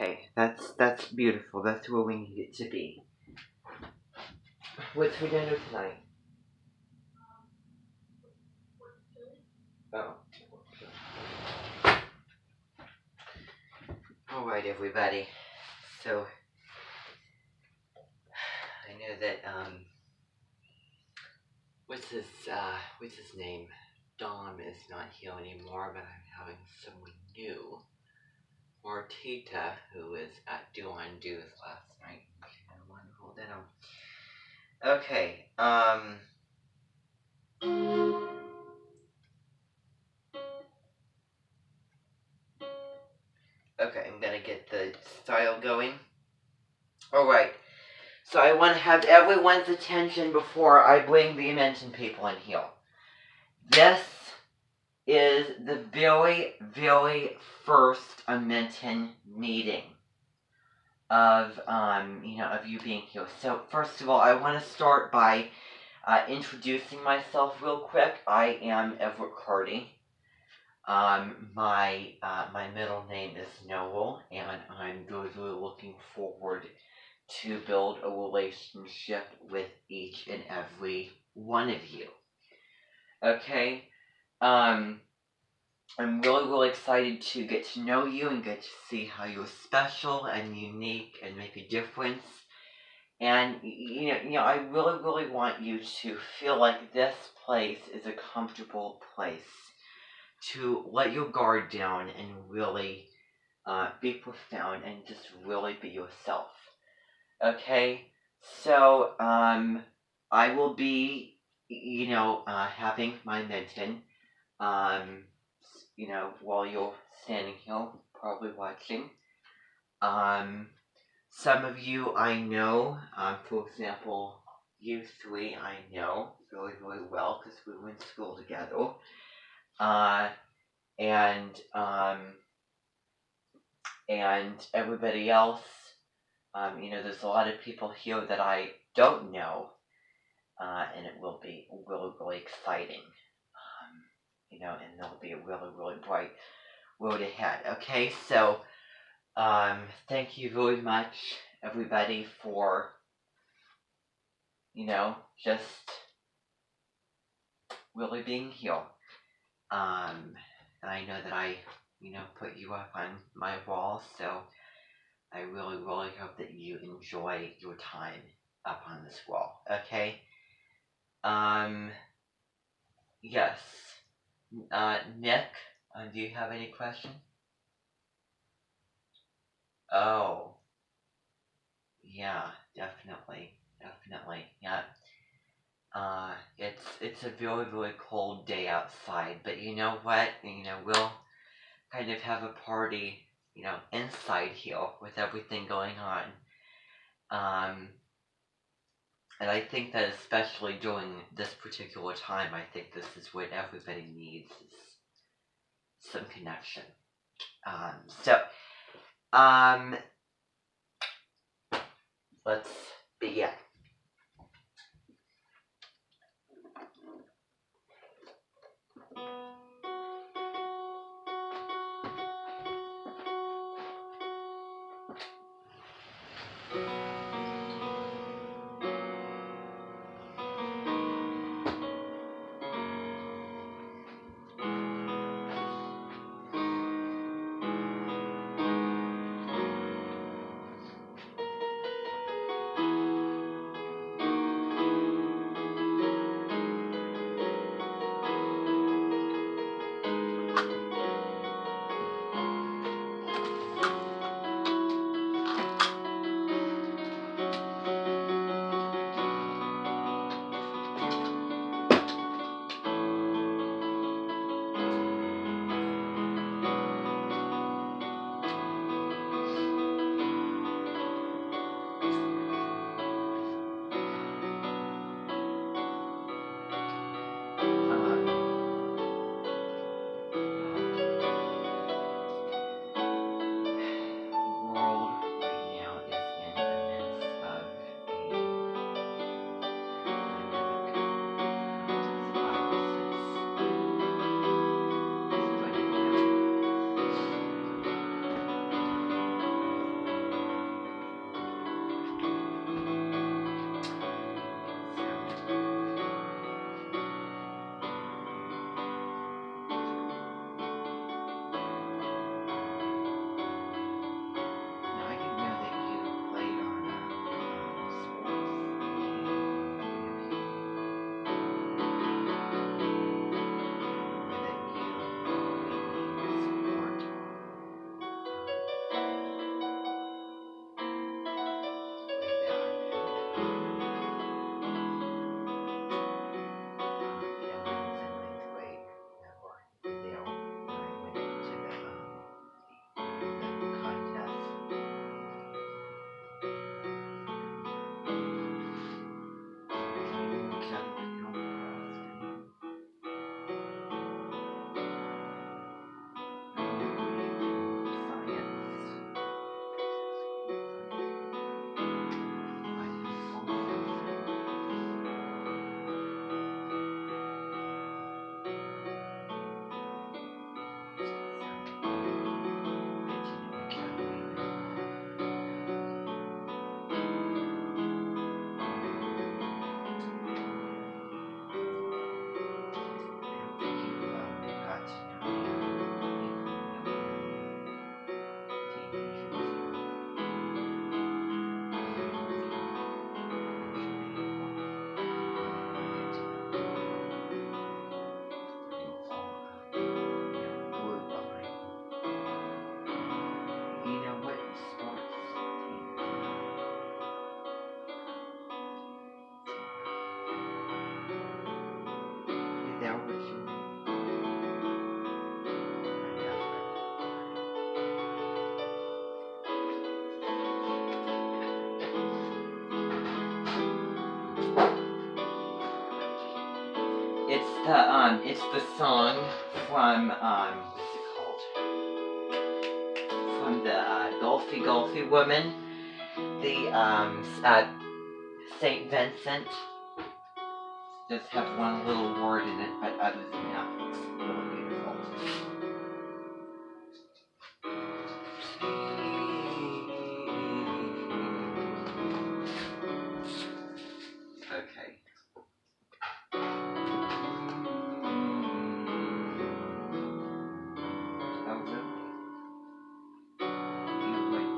Okay, that's beautiful. That's where we need it to be. What's for dinner tonight? Oh. Alright, everybody. So, I know that, what's his name? Dom is not here anymore, but I'm having someone new. Martita, who was at Do On Do's last night. She had a wonderful dinner. Okay, okay, I'm gonna get the style going. Alright, so I want to have everyone's attention before I bring the mention people in here. This is the very, very first mention meeting of you being here. So first of all, I want to start by introducing myself real quick. I am Everett Carty. My middle name is Noel, and I'm really, really looking forward to build a relationship with each and every one of you. Okay? I'm really, really excited to get to know you and get to see how you're special and unique and make a difference. And, I really, really want you to feel like this place is a comfortable place to let your guard down and really be profound and just really be yourself. Okay? So, I will be, having my mention, while you're standing here, probably watching. Some of you I know, for example, you three I know really, really well because we were in school together. And everybody else, there's a lot of people here that I don't know, and it will be really, really exciting. And there'll be a really, really bright road ahead. Okay, so thank you very much, everybody, for just really being here. And I know that I put you up on my wall, so I really, really hope that you enjoy your time up on this wall. Okay. Yes. Nick, do you have any questions? Oh, yeah, definitely, yeah. It's a very, very cold day outside, but you know what? We'll kind of have a party, inside here with everything going on. And I think that especially during this particular time, I think this is what everybody needs is some connection. Let's begin. it's the song from, what's it called? From the, Gulfy Woman. The, St. Vincent. Just have one little word in it, but other than that, it's really beautiful. Okay. Oh, really? You would.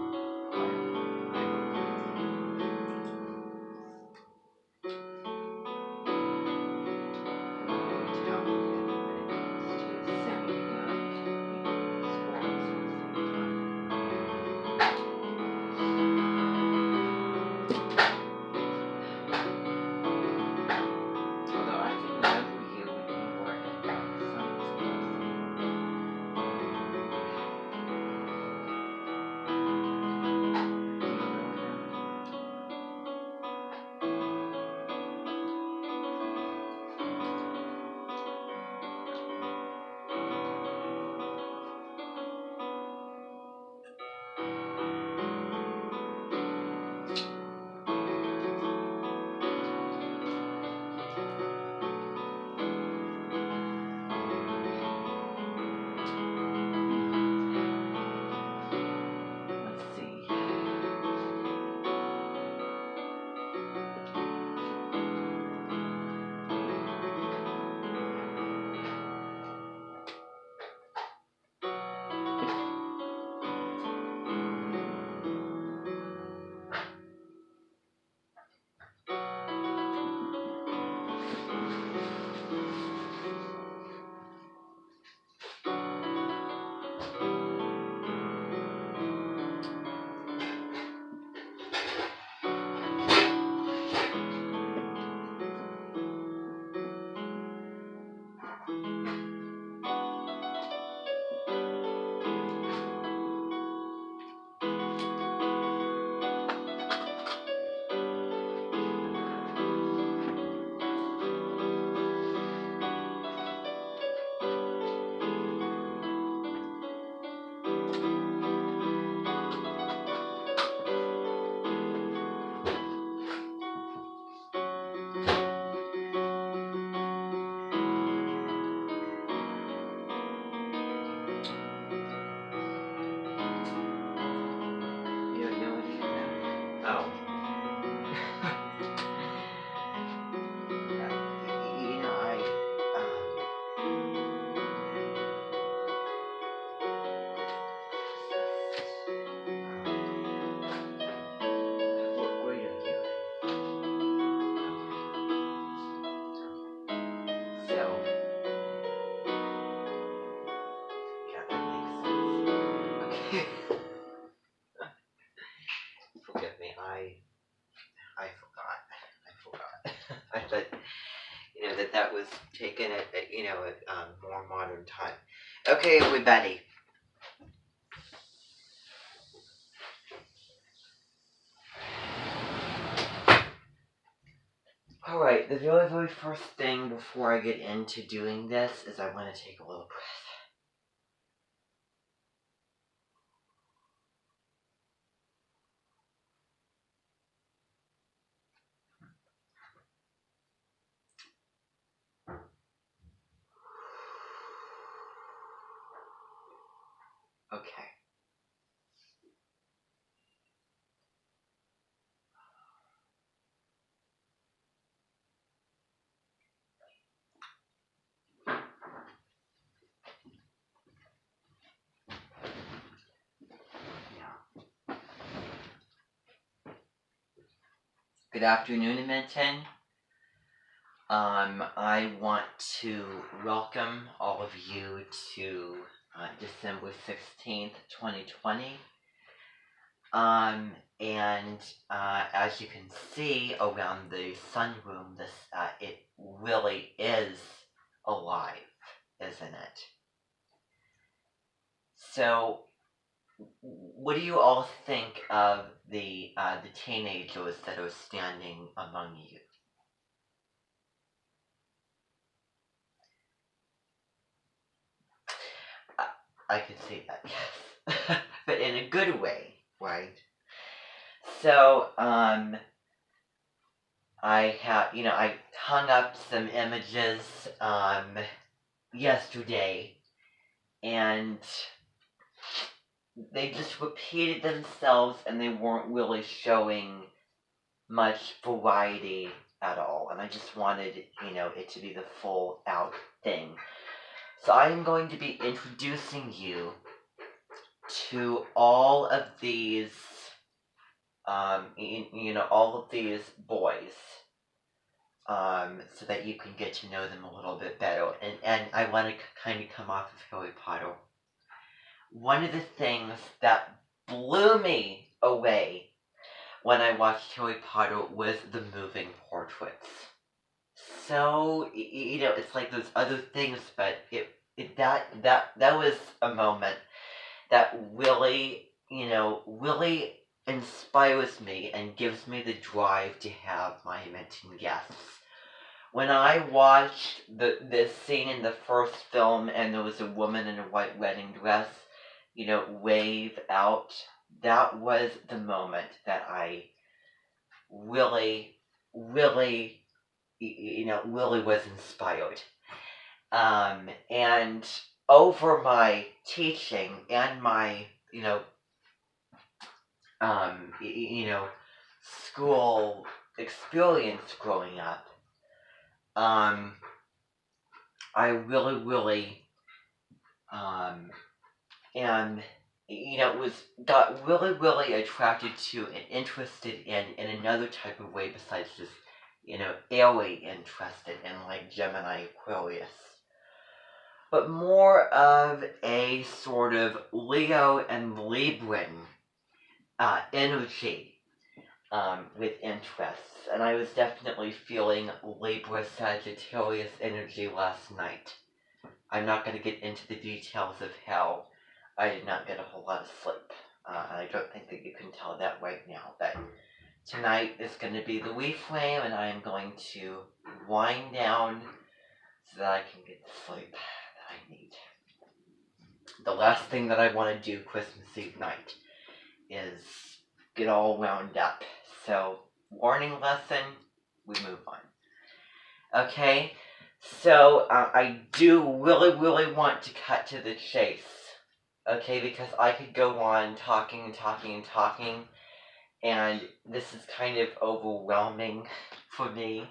Although I didn't know who you were in science Let's see. You don't know any of them? Oh. You know, what grade are you in? So, yeah, that makes sense. Okay. Forgive me, I forgot. I thought, that was taken at more modern time. Okay, everybody. Alright, the very, very first thing before I get into doing this is I want to take a little breath. Okay. Good afternoon, Edmonton. I want to welcome all of you to December 16th, 2020. And as you can see around the sunroom, it really is alive, isn't it? So, what do you all think of the teenagers that are standing among you? I could say that, yes. But in a good way, right? So, I hung up some images, yesterday, and they just repeated themselves and they weren't really showing much variety at all. And I just wanted, it to be the full out thing. So I am going to be introducing you to all of these, all of these boys, so that you can get to know them a little bit better. And I want to kind of come off of Harry Potter. One of the things that blew me away when I watched Harry Potter was the moving portraits. So, it's like those other things, but that was a moment that really, really inspires me and gives me the drive to have my mentioned guests. When I watched this scene in the first film and there was a woman in a white wedding dress, wave out, that was the moment that I really, really, really was inspired. And over my teaching and my, school experience growing up, I really, really, and got really, really attracted to and interested in another type of way besides just, airy interested in like Gemini Aquarius. But more of a sort of Leo and Libran energy with interests. And I was definitely feeling Libra Sagittarius energy last night. I'm not going to get into the details of how I did not get a whole lot of sleep. I don't think that you can tell that right now. But tonight is going to be the reframe, and I am going to wind down so that I can get the sleep that I need. The last thing that I want to do Christmas Eve night is get all wound up. So, warning lesson, we move on. Okay? So, I do really, really want to cut to the chase. Okay? Because I could go on talking and talking and talking. And this is kind of overwhelming for me.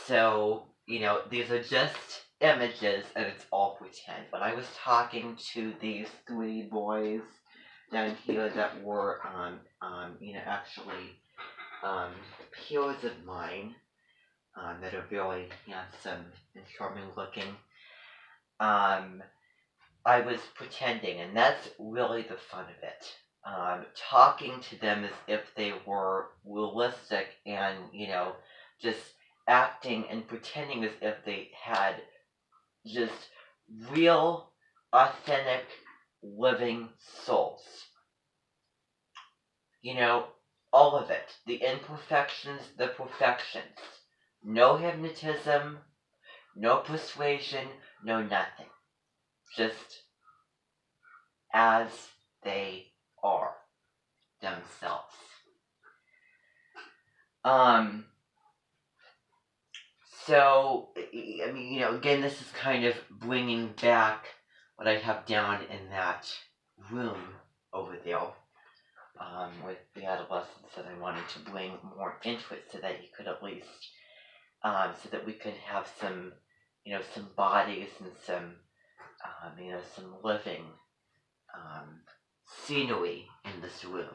So, these are just images and it's all pretend. When I was talking to these three boys down here that were, actually, peers of mine, that are very handsome and charming looking, I was pretending, and that's really the fun of it. Talking to them as if they were realistic and, just acting and pretending as if they had just real, authentic, living souls. All of it. The imperfections, the perfections. No hypnotism, no persuasion, no nothing. Just as they are themselves. So, again, this is kind of bringing back what I have down in that room over there, with the adolescents that I wanted to bring more into it so that you could at least, so that we could have some, some bodies and some, some living, scenery in this room.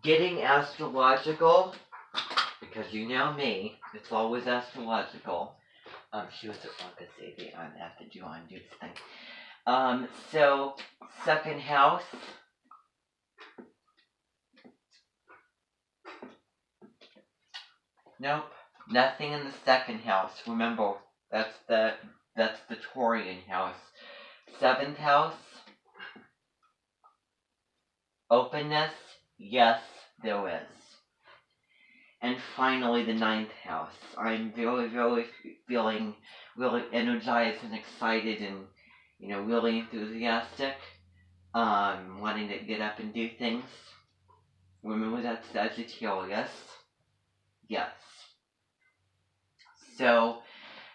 Getting astrological, because you know me, it's always astrological. She was at Blanca Xavier on that, the John Dudes thing. So, second house. Nope, nothing in the second house. Remember, that's the Taurian house. Seventh house. Openness, yes, there is. And finally, the ninth house. I'm very, very feeling really energized and excited and, really enthusiastic, wanting to get up and do things. Remember that's Sagittarius. Yes. So,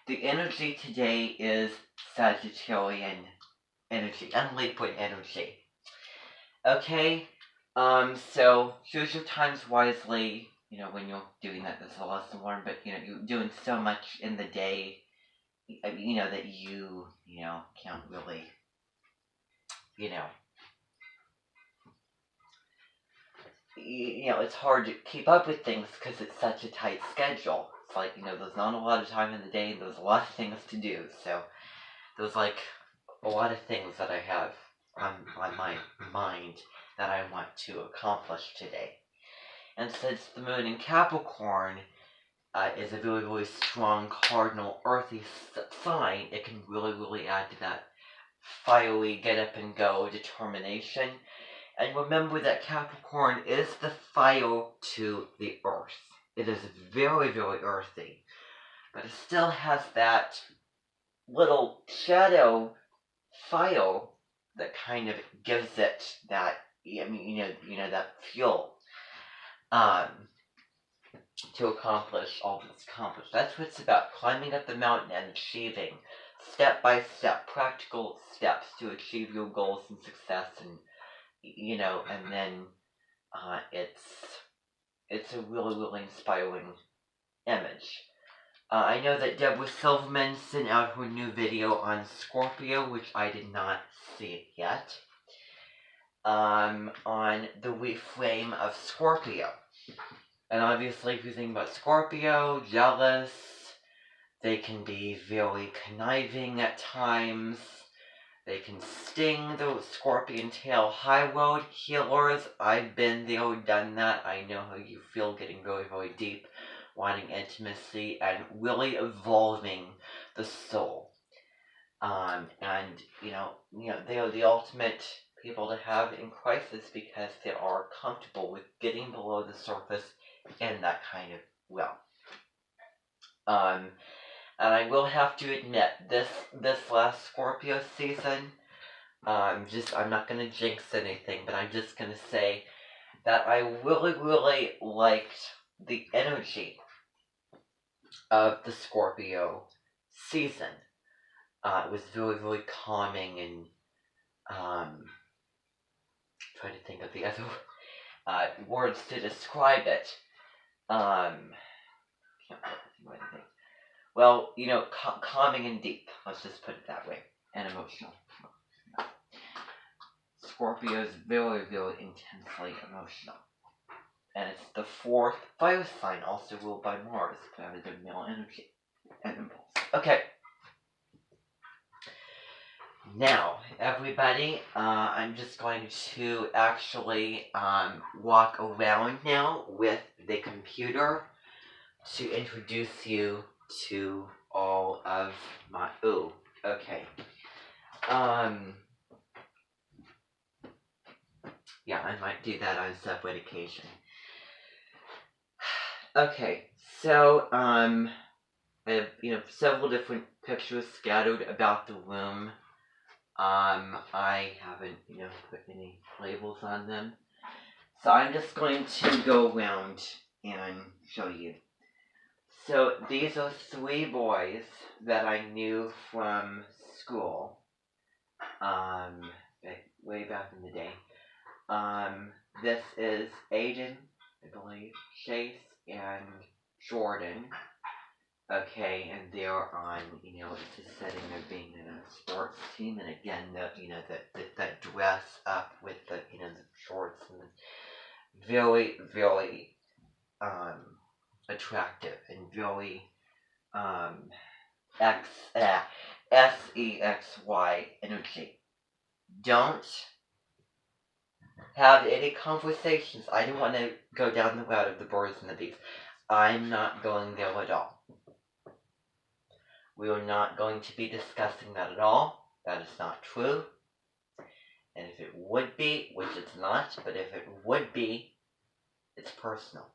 the energy today is Sagittarian energy, unliquid energy. Okay? So choose your times wisely, when you're doing that. That's a lesson learned, but, you're doing so much in the day, that you can't really, it's hard to keep up with things because it's such a tight schedule. It's like, there's not a lot of time in the day, and there's a lot of things to do. So there's like a lot of things that I have on my mind that I want to accomplish today. And since the moon in Capricorn is a really, really strong cardinal earthy sign, it can really, really add to that fiery get up and go determination. And remember that Capricorn is the fire to the earth. It is very, very earthy, but it still has that little shadow fire that kind of gives it that, that fuel to accomplish all that's accomplished. That's what it's about, climbing up the mountain and achieving step by step, practical steps to achieve your goals and success, and and then it's a really, really inspiring image. I know that Deborah Silverman sent out her new video on Scorpio, which I did not see it yet, on the reframe of Scorpio. And obviously, if you think about Scorpio, jealous, they can be very conniving at times. They can sting the scorpion tail high road healers. I've been there, done that. I know how you feel, getting very, very deep, wanting intimacy, and really evolving the soul. And they are the ultimate people to have in crisis because they are comfortable with getting below the surface in that kind of realm. And I will have to admit, this last Scorpio season, I'm not going to jinx anything, but I'm just going to say that I really, really liked the energy of the Scorpio season. It was very, very calming, and trying to think of the other words to describe it. Can't think of anything. Well, calming and deep. Let's just put it that way. And emotional. Scorpio is very, very intensely emotional. And it's the fourth fire sign, also ruled by Mars, planet of male energy and impulse. Okay. Now, everybody, I'm just going to actually walk around now with the computer to introduce you to all of my... Ooh, okay. Yeah, I might do that on a separate occasion. Okay, so, I have, several different pictures scattered about the room. I haven't, put any labels on them. So I'm just going to go around and show you. So these are three boys that I knew from school, way back in the day. This is Aiden, I believe, Chase, and Jordan. Okay, and they're on, it's a setting of being in a sports team, and again, that dress up with the, the shorts, and very, very, attractive, and very, SEXY energy. Don't have any conversations. I don't want to go down the route of the birds and the bees. I'm not going there at all. We are not going to be discussing that at all. That is not true. And if it would be, which it's not, but if it would be, it's personal.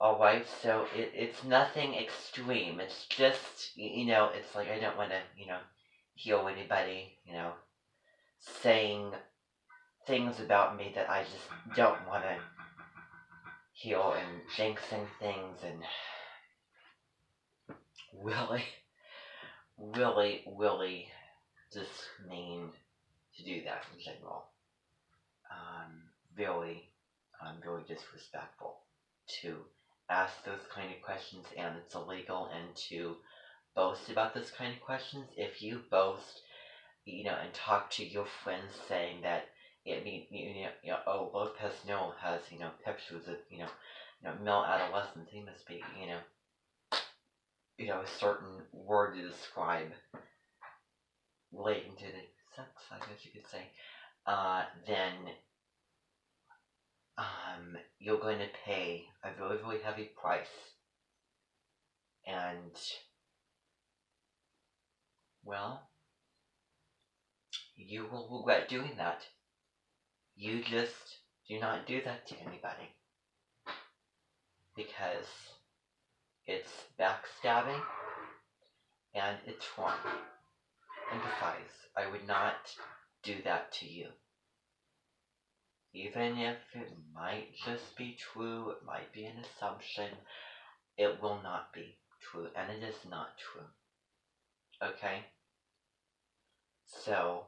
Alright, so it's nothing extreme. It's just, it's like I don't want to, heal anybody, saying things about me that I just don't want to heal, and jinxing things, and really, really, really just mean to do that in general. Really, really disrespectful to ask those kind of questions, and it's illegal, and to boast about those kind of questions. If you boast, and talk to your friends saying that oh, Lopez Noel has, pictures of, male adolescents, he must be, a certain word to describe relating to the sex, I guess you could say, then you're going to pay a really, really heavy price. And, well, you will regret doing that. You just do not do that to anybody. Because it's backstabbing and it's wrong. And besides, I would not do that to you. Even if it might just be true, it might be an assumption, it will not be true, and it is not true. Okay? So,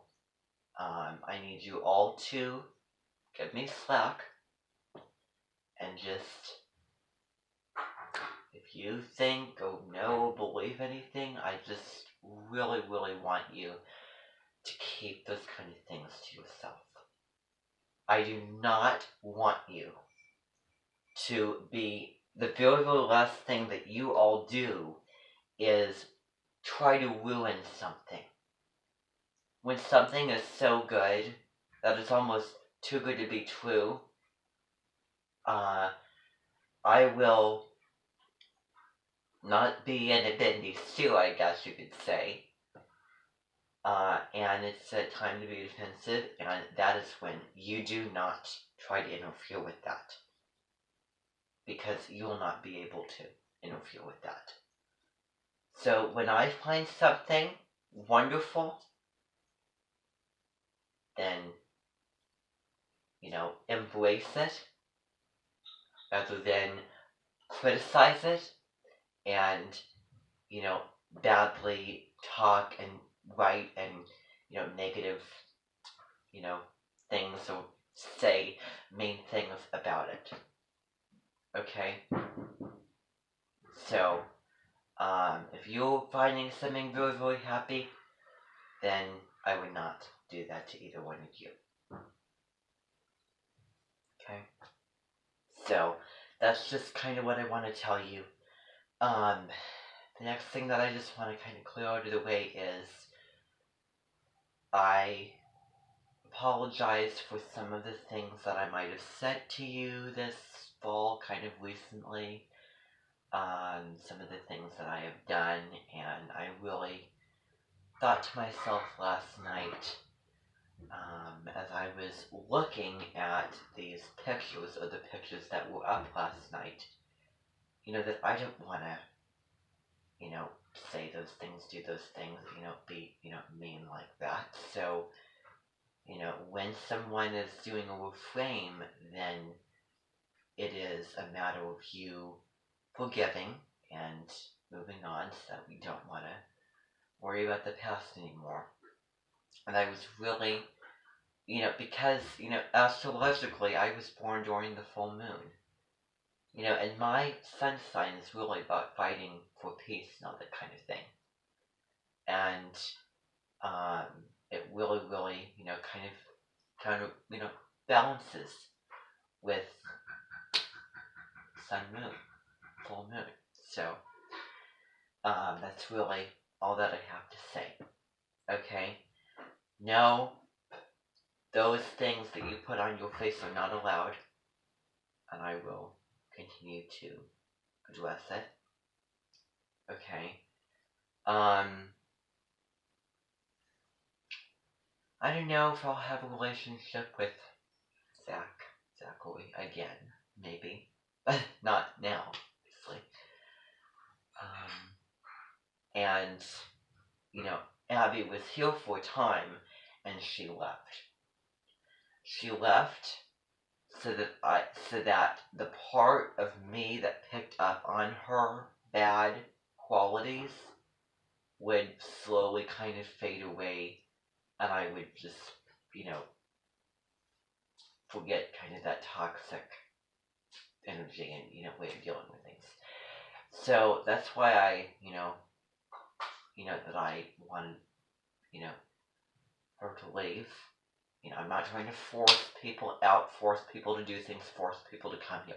I need you all to give me slack, and just, if you think, oh no, believe anything, I just really, really want you to keep those kind of things to yourself. I do not want you to be, the very, very last thing that you all do is try to ruin something. When something is so good that it's almost too good to be true, I will not be in a bendy stew, I guess you could say. And it's a time to be defensive, and that is when you do not try to interfere with that. Because you will not be able to interfere with that. So when I find something wonderful, then, embrace it, rather than criticize it, and, badly talk and write and, negative, things, or say mean things about it. Okay? So, if you're finding something very, very happy, then I would not do that to either one of you. Okay? So, that's just kind of what I want to tell you. The next thing that I just want to kind of clear out of the way is I apologize for some of the things that I might have said to you this fall, kind of recently. Some of the things that I have done, and I really thought to myself last night, as I was looking at these pictures, or the pictures that were up last night, that I don't want to, say those things, do those things, be, mean like that. So, when someone is doing a reframe, then it is a matter of you forgiving and moving on, so that we don't want to worry about the past anymore. And I was really, because, astrologically, I was born during the full moon. And my sun sign is really about fighting for peace and all that kind of thing. And, it really, really, kind of, balances with sun, moon, full moon. So, that's really all that I have to say. Okay? No, those things that you put on your face are not allowed, and I will continue to address it. Okay? I don't know if I'll have a relationship with Zachary again, maybe. But not now, obviously. And, Abby was here for a time, and she left. She left so that the part of me that picked up on her bad qualities would slowly kind of fade away, and I would just, forget kind of that toxic energy and, way of dealing with things. So that's why I, that I wanted, her to leave. I'm not trying to force people out, force people to do things, force people to come here.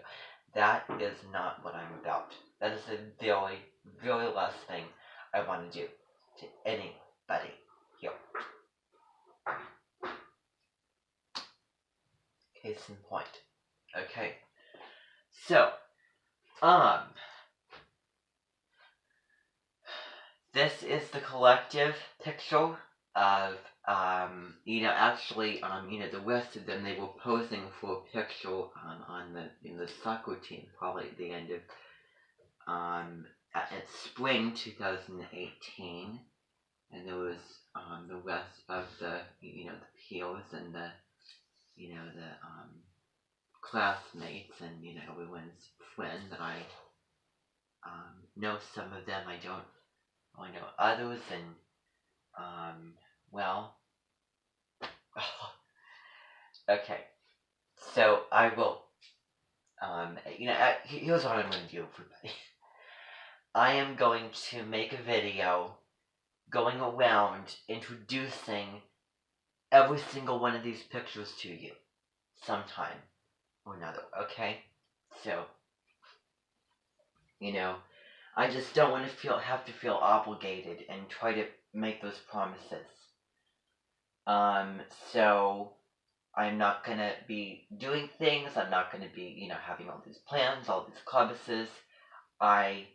That is not what I'm about. That is the very, very last thing I want to do to anybody here. Case in point. Okay. So, this is the collective picture of, actually, the rest of them, they were posing for a picture, in the soccer team, probably at the end of, at spring 2018, and there was, the rest of the, the peers and the, classmates and, everyone's friend that I, know some of them, I don't really know others, and, well, okay, so I will, here's what I'm going to do, everybody. I am going to make a video going around introducing every single one of these pictures to you sometime or another, okay? So, I just don't want to have to feel obligated and try to make those promises. So I'm not gonna be doing things. I'm not gonna be, having all these plans, all these promises. I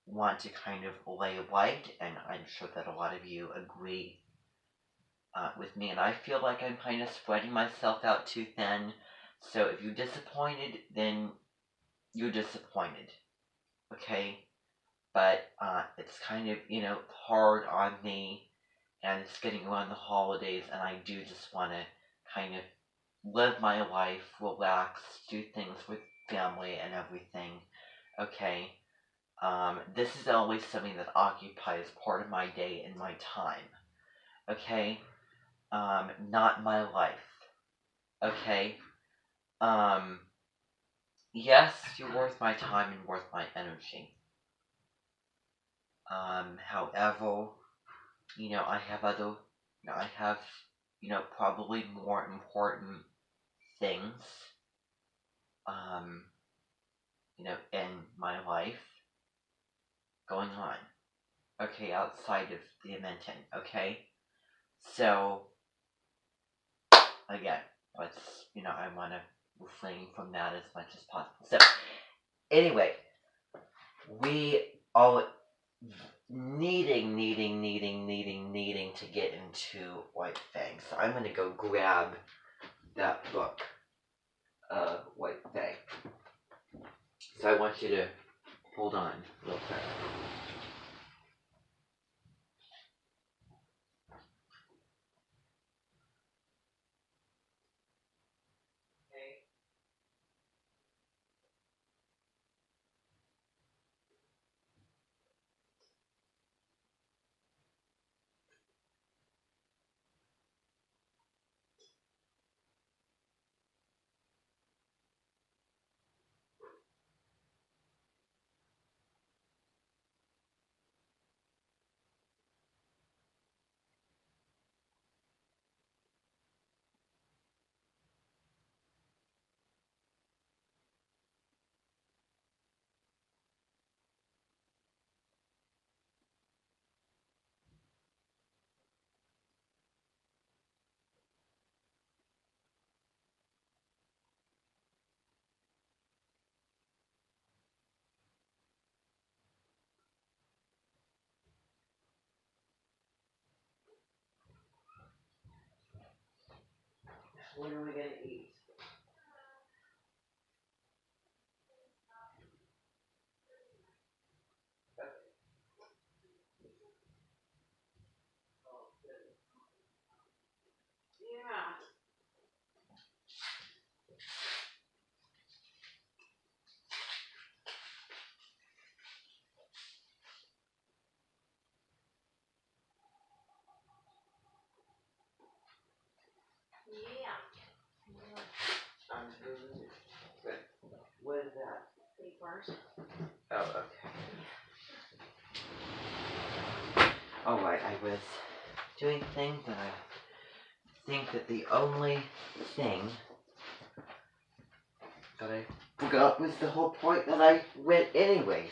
want to kind of lay light, and I'm sure that a lot of you agree with me. And I feel like I'm kind of spreading myself out too thin. So if you're disappointed, then you're disappointed, okay? But it's kind of, hard on me, and it's getting around the holidays, and I do just want to kind of live my life, relax, do things with family and everything, okay? This is always something that occupies part of my day and my time, okay? Not my life, okay? Yes, you're worth my time and worth my energy. However, I have other, I have, probably more important things, in my life going on, okay, outside of the Edmonton, okay? So, again, I want to refrain from that as much as possible. So, anyway, we are needing to get into White Fang. So I'm going to go grab that book, White Fang. So I want you to hold on real quick. What are we going to eat? hours. Oh, okay. Alright, I was doing things and I think that the only thing that I forgot was the whole point that I went anyways.